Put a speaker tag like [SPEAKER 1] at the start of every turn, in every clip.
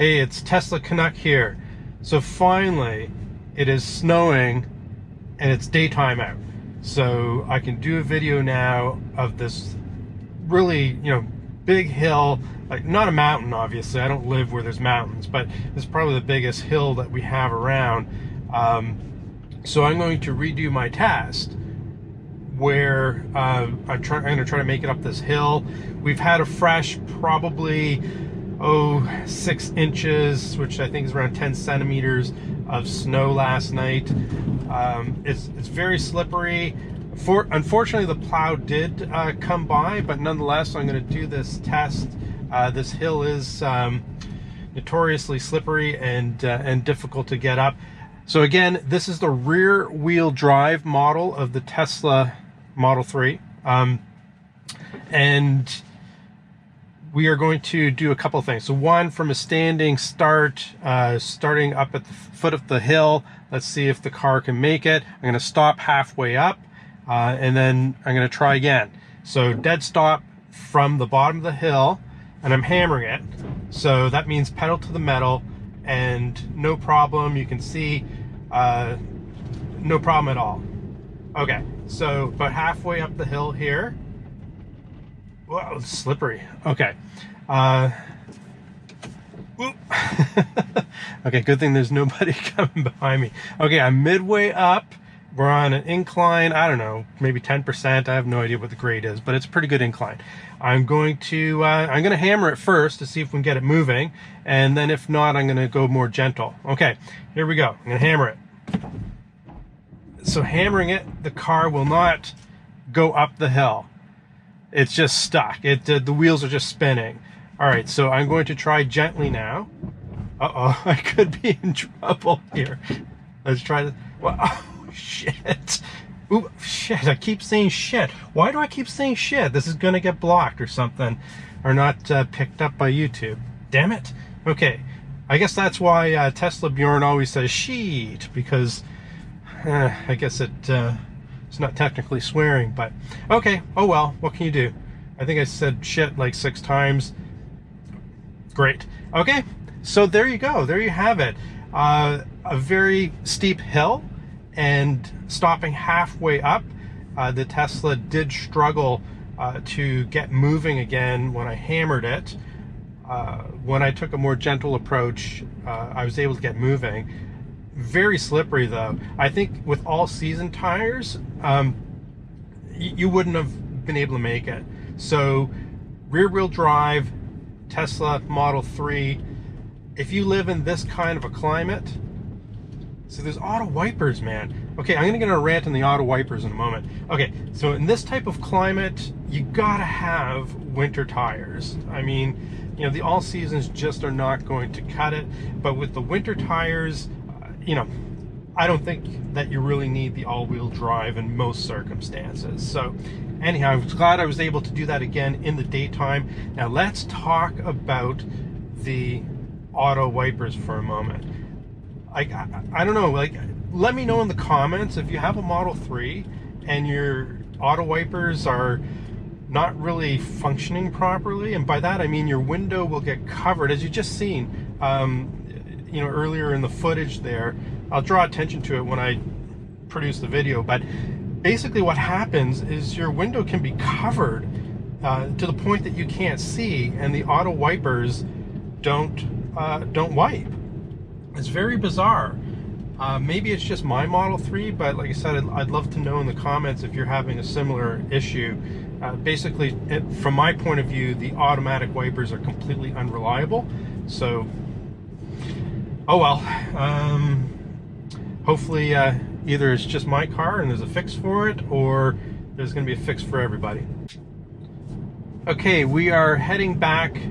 [SPEAKER 1] Hey, it's Tesla Canuck here. So finally, it is snowing and it's daytime out. So I can do a video now of this really, big hill, like not a mountain, obviously. I don't live where there's mountains, but it's probably the biggest hill that we have around. So I'm going to redo my test where I'm going to try to make it up this hill. We've had a fresh probably 6 inches, which I think is around 10 centimeters of snow last night. It's very slippery. Unfortunately, the plow did come by, but nonetheless, I'm going to do this test. This hill is notoriously slippery and difficult to get up. So again, this is the rear wheel drive model of the Tesla Model 3. And we are going to do a couple of things. So one, from a standing start, starting up at the foot of the hill, let's see if the car can make it. I'm going to stop halfway up, and then I'm going to try again. So dead stop from the bottom of the hill, and I'm hammering it. So that means pedal to the metal, and no problem. You can see, no problem at all. Okay, so about halfway up the hill here. Whoa, it's slippery. Okay. Okay, good thing there's nobody coming behind me. Okay, I'm midway up. We're on an incline, I don't know, maybe 10%. I have no idea what the grade is, but it's a pretty good incline. I'm going to hammer it first to see if we can get it moving, and then if not, I'm going to go more gentle. Okay, here we go. I'm going to hammer it. So hammering it, the car will not go up the hill. It's just stuck. The wheels are just spinning. All right, so I'm going to try gently now. Uh-oh, I could be in trouble here. Let's try this. Well, oh, shit. Ooh, shit, I keep saying shit. Why do I keep saying shit? This is going to get blocked or something, or not picked up by YouTube. Damn it. Okay, I guess that's why Tesla Bjorn always says sheet, because I guess it's not technically swearing, but okay. Oh well, what can you do? I think I said shit like 6 times. Great. Okay, so there you go. There you have it. A very steep hill, and stopping halfway up, the Tesla did struggle to get moving again when I hammered it. When I took a more gentle approach, I was able to get moving. Very slippery though. I think with all season tires, you wouldn't have been able to make it. So rear wheel drive, Tesla Model 3, if you live in this kind of a climate, so there's auto wipers, man. Okay, I'm gonna get on a rant on the auto wipers in a moment. Okay, so in this type of climate, you gotta have winter tires. I mean, the all seasons just are not going to cut it, but with the winter tires, I don't think that you really need the all-wheel drive in most circumstances. So anyhow, I was glad I was able to do that again in the daytime. Now let's talk about the auto wipers for a moment. I don't know, let me know in the comments if you have a Model 3 and your auto wipers are not really functioning properly, and by that I mean your window will get covered, as you just seen earlier in the footage there. I'll draw attention to it when I produce the video, but basically what happens is your window can be covered to the point that you can't see, and the auto wipers don't wipe. It's very bizarre. Maybe it's just my Model 3, but like I said, I'd love to know in the comments if you're having a similar issue. Basically, from my point of view, the automatic wipers are completely unreliable. So, oh well. Hopefully, either it's just my car and there's a fix for it, or there's going to be a fix for everybody. Okay, we are heading back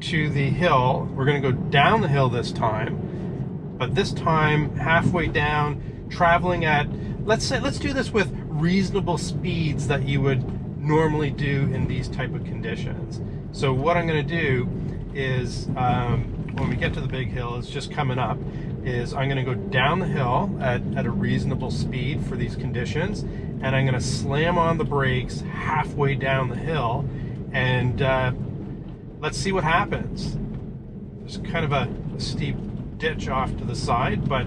[SPEAKER 1] to the hill. We're going to go down the hill this time, but this time halfway down, traveling at, let's do this with reasonable speeds that you would normally do in these type of conditions. So what I'm going to do is, when we get to the big hill, it's just coming up, is I'm going to go down the hill at a reasonable speed for these conditions, and I'm going to slam on the brakes halfway down the hill, and let's see what happens. There's kind of a steep ditch off to the side, but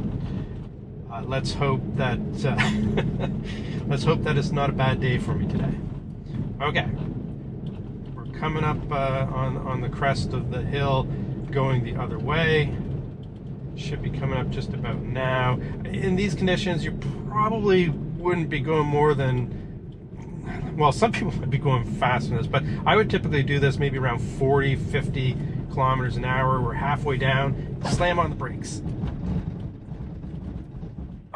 [SPEAKER 1] let's hope that let's hope that it's not a bad day for me today. Okay, we're coming up on the crest of the hill, going the other way. Should be coming up just about now. In these conditions, you probably wouldn't be going more than, well, some people might be going faster than this, but I would typically do this maybe around 40, 50 kilometers an hour. We're halfway down, slam on the brakes.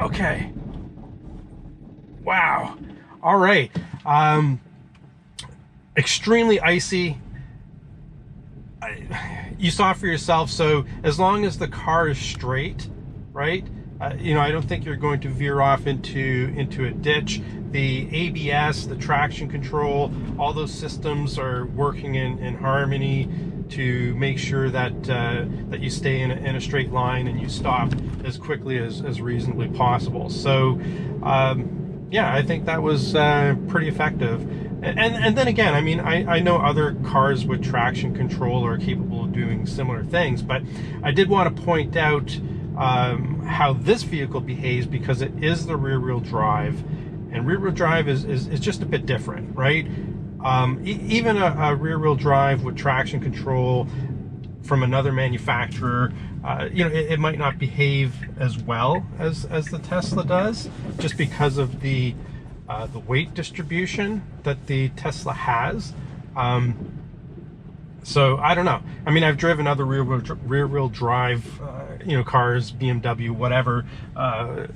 [SPEAKER 1] Okay. Wow. All right. Extremely icy. You saw for yourself, so as long as the car is straight, right? You know, I don't think you're going to veer off into a ditch. The ABS, the traction control, all those systems are working in harmony to make sure that that you stay in a straight line and you stop as quickly as reasonably possible. So yeah, I think that was pretty effective. And then again, I mean, I know other cars with traction control are capable of doing similar things, but I did want to point out how this vehicle behaves, because it is the rear-wheel drive, and rear-wheel drive is just a bit different, right? Even a rear-wheel drive with traction control from another manufacturer, you know, it might not behave as well as the Tesla does, just because of the weight distribution that the Tesla has. So I don't know. I mean, I've driven other rear-wheel drive, you know, cars, BMW, whatever,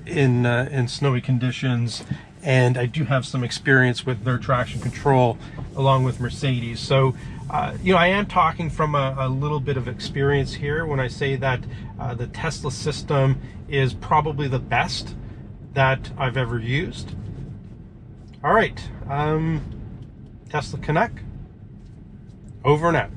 [SPEAKER 1] in snowy conditions, and I do have some experience with their traction control along with Mercedes. So you know, I am talking from a little bit of experience here when I say that the Tesla system is probably the best that I've ever used. All right, Tesla Canuck, over and out.